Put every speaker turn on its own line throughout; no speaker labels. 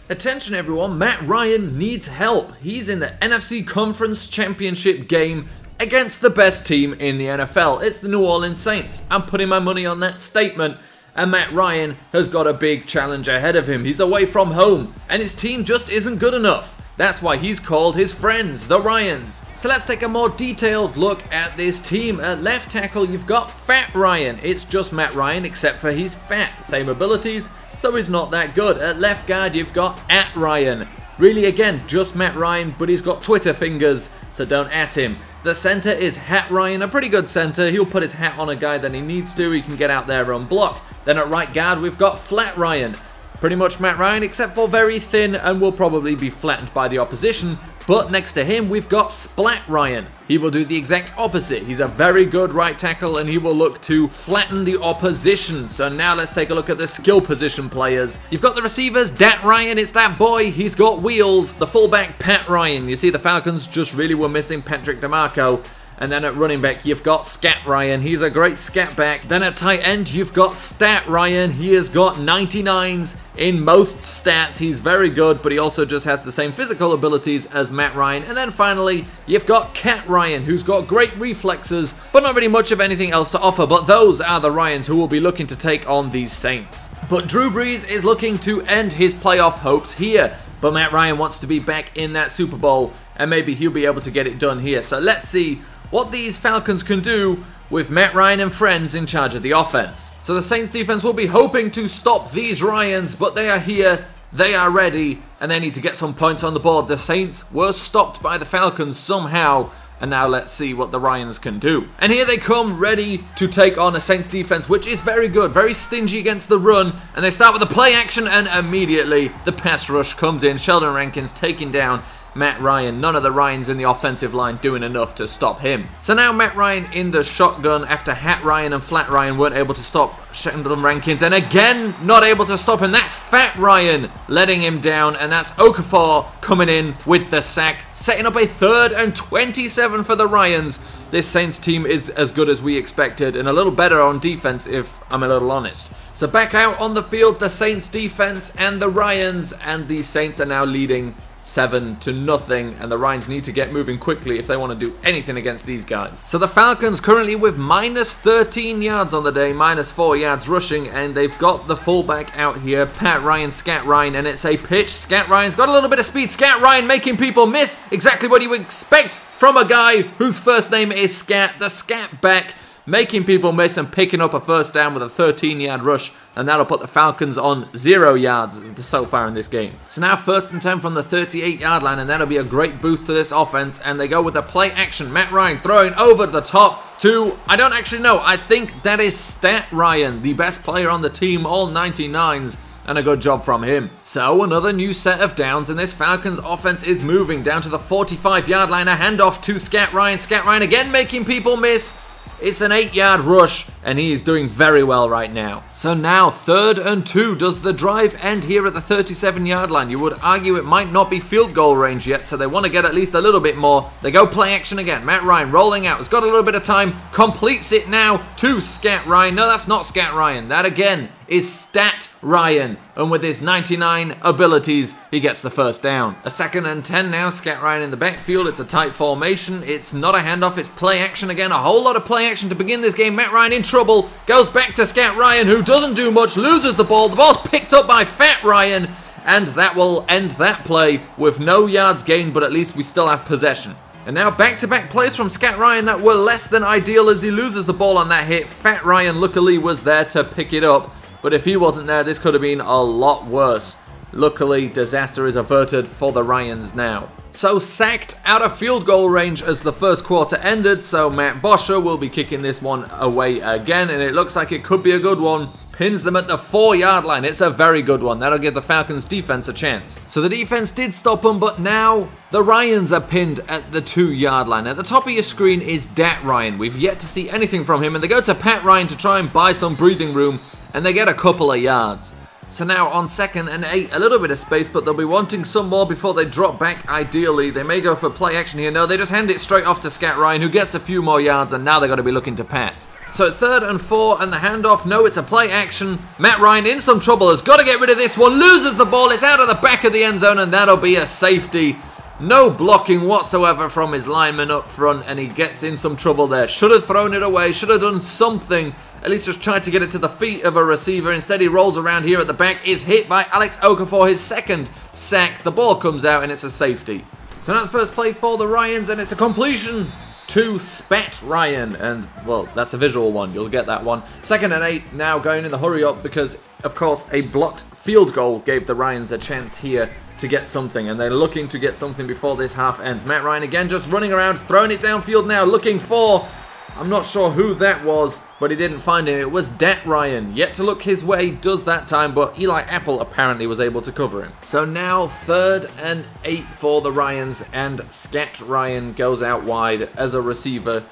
Attention everyone, Matt Ryan needs help. He's in the NFC Conference Championship game against the best team in the NFL. It's the New Orleans Saints. I'm putting my money on that statement. And Matt Ryan has got a big challenge ahead of him. He's away from home, and his team just isn't good enough. That's why he's called his friends, the Ryans. So let's take a more detailed look at this team. At left tackle, you've got Fat Ryan. It's just Matt Ryan, except for he's fat. Same abilities, so he's not that good. At left guard, you've got At Ryan. Really, again, just Matt Ryan, but he's got Twitter fingers, so don't at him. The center is Hat Ryan, a pretty good center. He'll put his hat on a guy that he needs to. He can get out there and block. Then at right guard, we've got Flat Ryan. Pretty much Matt Ryan, except for very thin and will probably be flattened by the opposition. But next to him, we've got Splat Ryan. He will do the exact opposite. He's a very good right tackle and he will look to flatten the opposition. So now let's take a look at the skill position players. You've got the receivers, Dat Ryan, it's that boy. He's got wheels. The fullback, Pat Ryan. You see the Falcons just really were missing Patrick DeMarco. And then at running back, you've got Scat Ryan. He's a great scat back. Then at tight end, you've got Stat Ryan. He has got 99s in most stats. He's very good, but he also just has the same physical abilities as Matt Ryan. And then finally, you've got Cat Ryan, who's got great reflexes, but not really much of anything else to offer. But those are the Ryans who will be looking to take on these Saints. But Drew Brees is looking to end his playoff hopes here. But Matt Ryan wants to be back in that Super Bowl, and maybe he'll be able to get it done here. So let's see what these Falcons can do with Matt Ryan and friends in charge of the offense. So the Saints defense will be hoping to stop these Ryans, but they are here, they are ready, and they need to get some points on the board. The Saints were stopped by the Falcons somehow, and now let's see what the Ryans can do. And here they come, ready to take on a Saints defense, which is very good, very stingy against the run. And they start with the play action, and immediately the pass rush comes in. Sheldon Rankins taking down Matt Ryan. None of the Ryans in the offensive line doing enough to stop him. So now Matt Ryan in the shotgun after Hat Ryan and Flat Ryan weren't able to stop Sheldon Rankins. And again, not able to stop him. That's Fat Ryan letting him down. And that's Okafor coming in with the sack, setting up a 3rd and 27 for the Ryans. This Saints team is as good as we expected and a little better on defense, if I'm a little honest. So back out on the field, the Saints defense and the Ryans, and the Saints are now leading 7-0, and the Ryans need to get moving quickly if they want to do anything against these guys. So the Falcons currently with minus 13 yards on the day, minus 4 yards rushing, and they've got the fullback out here, Pat Ryan, Scat Ryan, and it's a pitch. Scat Ryan's got a little bit of speed. Scat Ryan making people miss. Exactly what you would expect from a guy whose first name is Scat, the Scat back, making people miss and picking up a first down with a 13-yard rush, and that'll put the Falcons on 0 yards so far in this game. So now 1st and 10 from the 38-yard line, and that'll be a great boost to this offense, and they go with a play action. Matt Ryan throwing over the top to, I don't actually know, I think that is Stat Ryan, the best player on the team, all 99s, and a good job from him. So another new set of downs, and this Falcons offense is moving down to the 45-yard line. A handoff to Scat Ryan. Scat Ryan again making people miss. It's an 8-yard rush, and he is doing very well right now. So now 3rd and 2. Does the drive end here at the 37-yard line? You would argue it might not be field goal range yet, so they want to get at least a little bit more. They go play action again. Matt Ryan rolling out. Has got a little bit of time. Completes it now to Scat Ryan. No, that's not Scat Ryan. That again is Stat Ryan. And with his 99 abilities, he gets the first down. A 2nd and 10 now. Scat Ryan in the backfield. It's a tight formation. It's not a handoff. It's play action again. A whole lot of play action to begin this game. Matt Ryan in trouble. Goes back to Scat Ryan, who doesn't do much. Loses the ball. The ball's picked up by Fat Ryan. And that will end that play with no yards gained, but at least we still have possession. And now back-to-back plays from Scat Ryan that were less than ideal as he loses the ball on that hit. Fat Ryan luckily was there to pick it up, but if he wasn't there, this could have been a lot worse. Luckily, disaster is averted for the Ryans now. So sacked out of field goal range as the first quarter ended, so Matt Bosher will be kicking this one away again, and it looks like it could be a good one. Pins them at the 4-yard line. It's a very good one. That'll give the Falcons defense a chance. So the defense did stop them, but now the Ryans are pinned at the 2-yard line. At the top of your screen is Dat Ryan. We've yet to see anything from him, and they go to Pat Ryan to try and buy some breathing room, and they get a couple of yards. So now on 2nd and 8, a little bit of space, but they'll be wanting some more before they drop back ideally. They may go for play action here. No, they just hand it straight off to Scat Ryan, who gets a few more yards, and now they're going to be looking to pass. So it's 3rd and 4 and the handoff. No, it's a play action. Matt Ryan in some trouble. Has got to get rid of this one. Loses the ball. It's out of the back of the end zone and that'll be a safety. No blocking whatsoever from his lineman up front and he gets in some trouble there. Should have thrown it away. Should have done something. At least just tried to get it to the feet of a receiver. Instead he rolls around here at the back. Is hit by Alex Okafor, his 2nd sack. The ball comes out and it's a safety. So now the first play for the Ryans and it's a completion to Spat Ryan, and well, that's a visual one, you'll get that one. 2nd and 8 now going in the hurry up because of course a blocked field goal gave the Ryans a chance here to get something, and they're looking to get something before this half ends. Matt Ryan again just running around, throwing it downfield now, looking for, I'm not sure who that was, but he didn't find him. It was Dat Ryan. Yet to look his way, does that time, but Eli Apple apparently was able to cover him. So now 3rd and 8 for the Ryans, and Scat Ryan goes out wide as a receiver.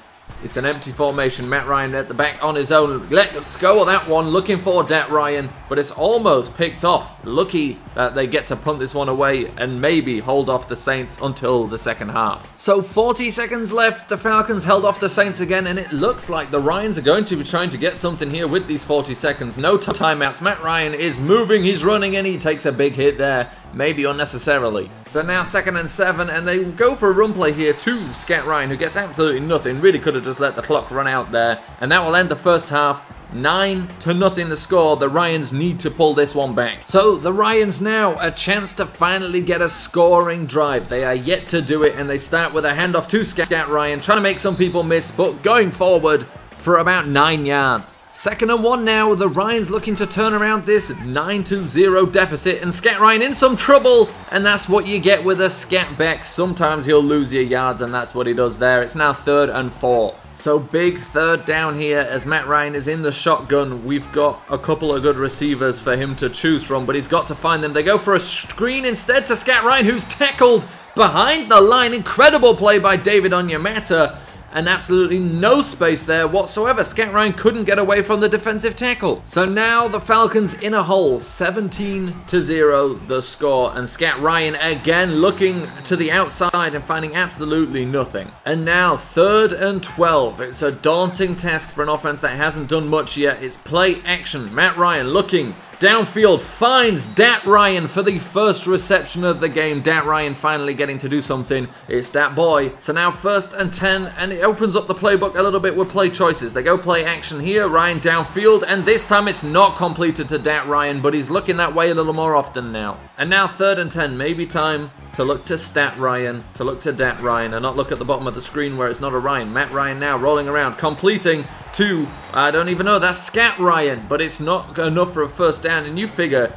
It's an empty formation. Matt Ryan at the back on his own. Let's go with that one. Looking for Dat Ryan, but it's almost picked off. Lucky that they get to punt this one away and maybe hold off the Saints until the second half. So 40 seconds left. The Falcons held off the Saints again, and it looks like the Ryans are going to be trying to get something here with these 40 seconds. No timeouts. Matt Ryan is moving. He's running, and he takes a big hit there. Maybe unnecessarily. So now 2nd and 7, and they go for a run play here to Scat Ryan, who gets absolutely nothing. Really could have just let the clock run out there. And that will end the first half. 9-0 the score. The Ryans need to pull this one back. So the Ryans now a chance to finally get a scoring drive. They are yet to do it, and they start with a handoff to Scat Ryan, trying to make some people miss, but going forward for about 9 yards. 2nd and 1 now, the Ryans looking to turn around this 9-0 deficit, and Scat Ryan in some trouble, and that's what you get with a scat back. Sometimes he'll lose your yards, and that's what he does there. It's now 3rd and 4. So big 3rd down here as Matt Ryan is in the shotgun. We've got a couple of good receivers for him to choose from, but he's got to find them. They go for a screen instead to Scat Ryan, who's tackled behind the line. Incredible play by David Onyemata. And absolutely no space there whatsoever. Scat Ryan couldn't get away from the defensive tackle. So now the Falcons in a hole. 17-0 the score. And Scat Ryan again looking to the outside and finding absolutely nothing. And now 3rd and 12. It's a daunting task for an offense that hasn't done much yet. It's play action. Matt Ryan looking downfield, finds Dat Ryan for the first reception of the game. Dat Ryan finally getting to do something. It's that boy. So now 1st and 10, and it opens up the playbook a little bit with play choices. They go play action here. Ryan downfield, and this time it's not completed to Dat Ryan, but he's looking that way a little more often now. And now 3rd and 10, maybe time to look to Stat Ryan, to look to Dat Ryan, and not look at the bottom of the screen where it's not a Ryan. Matt Ryan now rolling around, completing to, I don't even know, that's Scat Ryan, but it's not enough for a first down, and you figure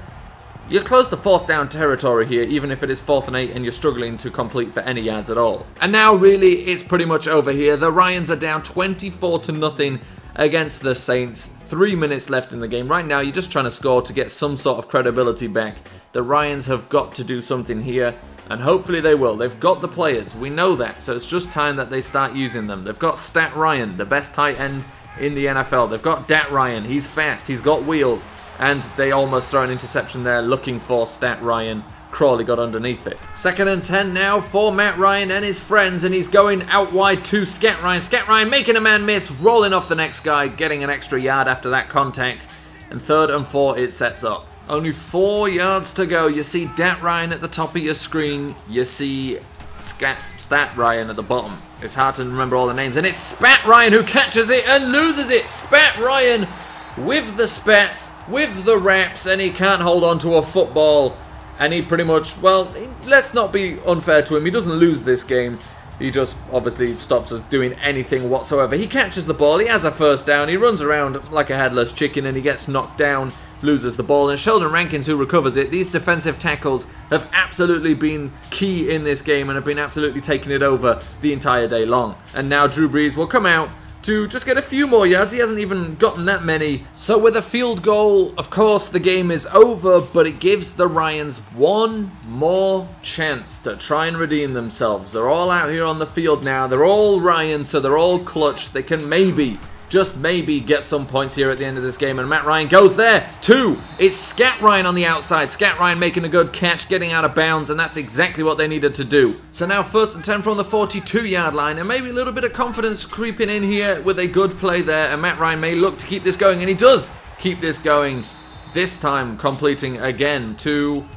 you're close to 4th down territory here, even if it is 4th and 8 and you're struggling to complete for any yards at all. And now really it's pretty much over here. The Ryans are down 24-0 against the Saints. 3 minutes left in the game. Right now you're just trying to score to get some sort of credibility back. The Ryans have got to do something here, and hopefully they will. They've got the players, we know that, so it's just time that they start using them. They've got Stat Ryan, the best tight end in the NFL. They've got Dat Ryan, he's fast, he's got wheels, and they almost throw an interception there looking for Stat Ryan. Crawley got underneath it. 2nd and 10 now for Matt Ryan and his friends, and he's going out wide to Scat Ryan. Scat Ryan making a man miss, rolling off the next guy, getting an extra yard after that contact, and 3rd and 4 it sets up. Only 4 yards to go. You see Dat Ryan at the top of your screen. You see Stat Ryan at the bottom. It's hard to remember all the names. And it's Spat Ryan who catches it and loses it. Spat Ryan with the spats, with the raps, and he can't hold on to a football. And he pretty much, well, let's not be unfair to him. He doesn't lose this game. He just obviously stops us doing anything whatsoever. He catches the ball. He has a first down. He runs around like a headless chicken and he gets knocked down, loses the ball. And Sheldon Rankins who recovers it. These defensive tackles have absolutely been key in this game and have been absolutely taking it over the entire day long. And now Drew Brees will come out to just get a few more yards. He hasn't even gotten that many. So with a field goal, of course, the game is over, but it gives the Ryans one more chance to try and redeem themselves. They're all out here on the field now. They're all Ryans, so they're all clutch. They can maybe just maybe get some points here at the end of this game. And Matt Ryan goes there. 2. It's Scat Ryan on the outside. Scat Ryan making a good catch, getting out of bounds, and that's exactly what they needed to do. So now 1st and 10 from the 42-yard line, and maybe a little bit of confidence creeping in here with a good play there. And Matt Ryan may look to keep this going, and he does keep this going. This time completing again to,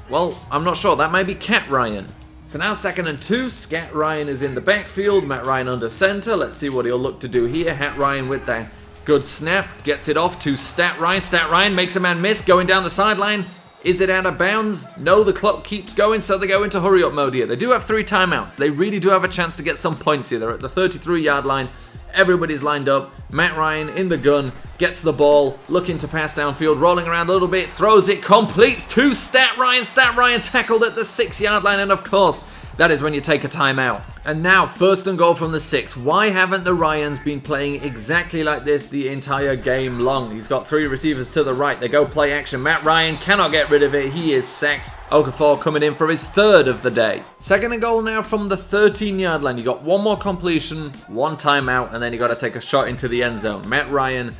well, I'm not sure. That might be Cat Ryan. So now 2nd and 2, Scat Ryan is in the backfield, Matt Ryan under center. Let's see what he'll look to do here. Hat Ryan with that good snap, gets it off to Stat Ryan. Stat Ryan makes a man miss, going down the sideline. Is it out of bounds? No, the clock keeps going, so they go into hurry up mode here. They do have 3 timeouts. They really do have a chance to get some points here. They're at the 33-yard line. Everybody's lined up. Matt Ryan in the gun, gets the ball, looking to pass downfield, rolling around a little bit, throws it, completes to Stat Ryan. Stat Ryan tackled at the 6-yard line, and of course, that is when you take a timeout. And now, 1st and goal from the 6. Why haven't the Ryans been playing exactly like this the entire game long? He's got 3 receivers to the right. They go play action. Matt Ryan cannot get rid of it. He is sacked. Okafor coming in for his 3rd of the day. 2nd and goal now from the 13-yard line. You got 1 more completion, 1 timeout, and then you got to take a shot into the end zone. Matt Ryan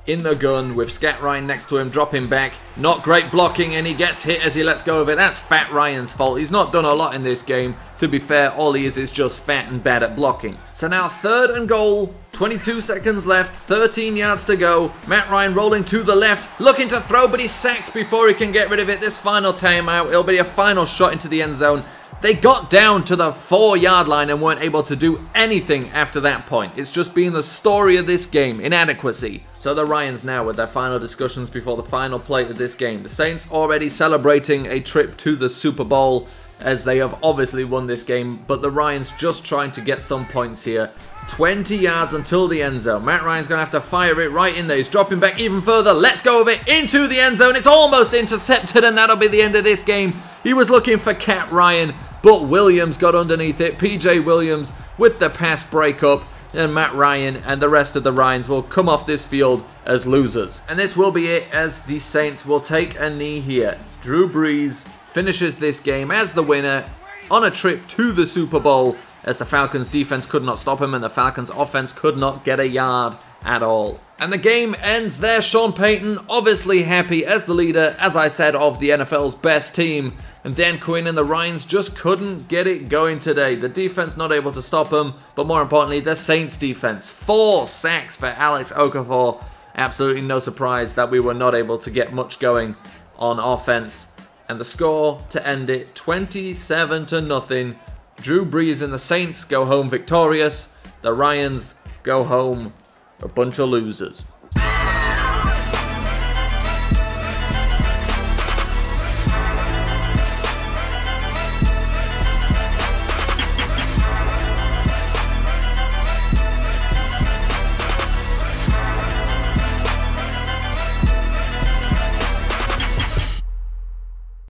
in the gun with Scat Ryan next to him, dropping back. Not great blocking, and he gets hit as he lets go of it. That's Fat Ryan's fault. He's not done a lot in this game. To be fair, all he is just fat and bad at blocking. So now 3rd and goal, 22 seconds left, 13 yards to go. Matt Ryan rolling to the left, looking to throw, but he's sacked before he can get rid of it. This final timeout, it'll be a final shot into the end zone. They got down to the 4-yard line and weren't able to do anything after that point. It's just been the story of this game, inadequacy. So the Ryans now with their final discussions before the final play of this game. The Saints already celebrating a trip to the Super Bowl as they have obviously won this game, but the Ryans just trying to get some points here. 20 yards until the end zone. Matt Ryan's going to have to fire it right in there. He's dropping back even further. Let's go of it into the end zone. It's almost intercepted, and that'll be the end of this game. He was looking for Cat Ryan, but Williams got underneath it. PJ Williams with the pass breakup, and Matt Ryan and the rest of the Ryans will come off this field as losers. And this will be it, as the Saints will take a knee here. Drew Brees finishes this game as the winner on a trip to the Super Bowl, as the Falcons defense could not stop him and the Falcons offense could not get a yard at all. And the game ends there. Sean Payton obviously happy as the leader, as I said, of the NFL's best team. And Dan Quinn and the Ryans just couldn't get it going today. The defense not able to stop them, but more importantly, the Saints defense. 4 sacks for Alex Okafor. Absolutely no surprise that we were not able to get much going on offense. And the score to end it, 27-0. Drew Brees and the Saints go home victorious. The Ryans go home a bunch of losers.